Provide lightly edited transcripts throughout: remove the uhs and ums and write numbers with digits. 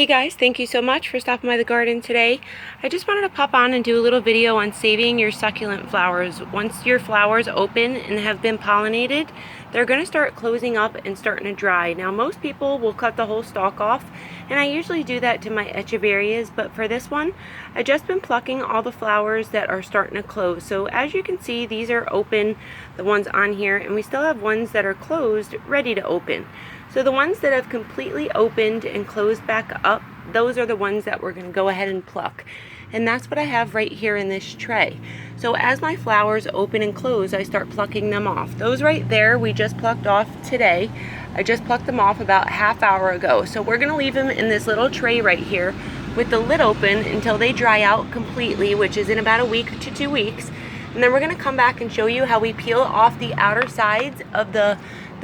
Hey guys, thank you so much for stopping by the garden today. I just wanted to pop on and do a little video on saving your succulent flowers. Once your flowers open and have been pollinated, they're going to start closing up and starting to dry. Now most people will cut the whole stalk off, and I usually do that to my echeverias, but for this one, I've just been plucking all the flowers that are starting to close. So as you can see, these are open, the ones on here, and we still have ones that are closed, ready to open. So the ones that have completely opened and closed back up, those are the ones that we're going to go ahead and pluck. And that's what I have right here in this tray. So as my flowers open and close, I start plucking them off. Those right there we just plucked off today. I just plucked them off about a half hour ago. So we're going to leave them in this little tray right here with the lid open until they dry out completely, which is in about a week to 2 weeks. And then we're going to come back and show you how we peel off the outer sides of the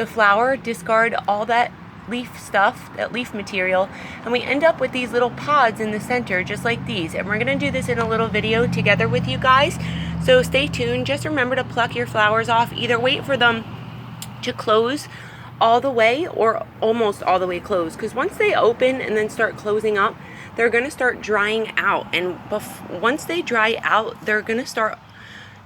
flower, discard all that leaf stuff, that leaf material, and we end up with these little pods in the center just like these. And we're going to do this in a little video together with you guys, so stay tuned. Just remember to pluck your flowers off. Either wait for them to close all the way or almost all the way closed, because once they open and then start closing up, they're going to start drying out, and once they dry out, they're going to start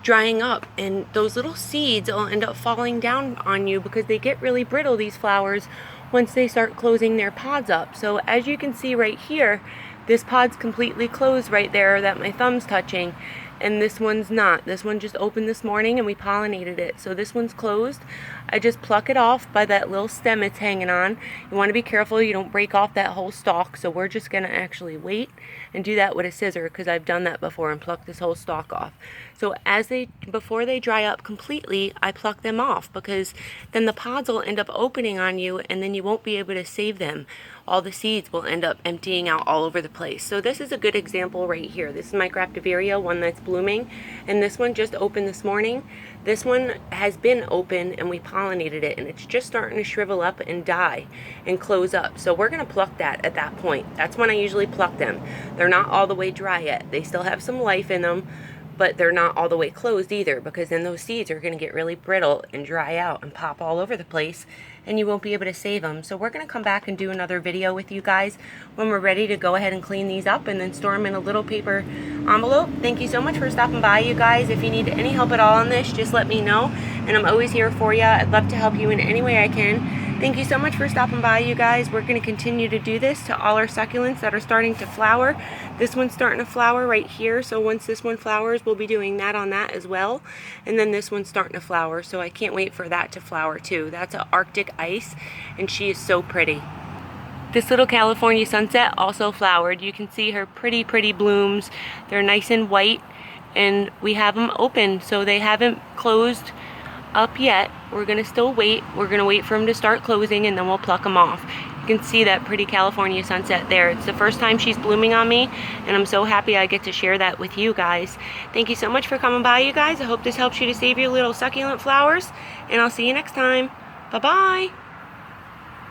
drying up, and those little seeds will end up falling down on you because they get really brittle, these flowers, once they start closing their pods up. So as you can see right here, this pod's completely closed right there that my thumb's touching, and this one's not. This one just opened this morning and we pollinated it. So this one's closed. I just pluck it off by that little stem it's hanging on. You want to be careful you don't break off that whole stalk, so we're just going to actually wait and do that with a scissor, because I've done that before and plucked this whole stalk off. So before they dry up completely, I pluck them off, because then the pods will end up opening on you and then you won't be able to save them. All the seeds will end up emptying out all over the place. So this is a good example right here. This is my Graptivaria, one that's blooming, and this one just opened this morning. This one has been open and we pollinated it, and it's just starting to shrivel up and die and close up. So we're going to pluck that at that point. That's when I usually pluck them. They're not all the way dry yet. They still have some life in them, but they're not all the way closed either, because then those seeds are going to get really brittle and dry out and pop all over the place, and you won't be able to save them. So we're going to come back and do another video with you guys when we're ready to go ahead and clean these up and then store them in a little paper envelope. Thank you so much for stopping by, you guys. If you need any help at all on this, just let me know, and I'm always here for you. I'd love to help you in any way I can. Thank you so much for stopping by, you guys. We're going to continue to do this to all our succulents that are starting to flower. This one's starting to flower right here, so once this one flowers, we'll be doing that on that as well. And then this one's starting to flower, so I can't wait for that to flower too. That's an Arctic ice, and she is so pretty. This little California sunset also flowered. You can see her pretty blooms. They're nice and white, and we have them open, so they haven't closed up yet. We're gonna still wait. We're gonna wait for them to start closing, and then we'll pluck them off. You can see that pretty California sunset there. It's the first time she's blooming on me, and I'm so happy I get to share that with you guys. Thank you so much for coming by, you guys. I hope this helps you to save your little succulent flowers, and I'll see you next time. Bye bye.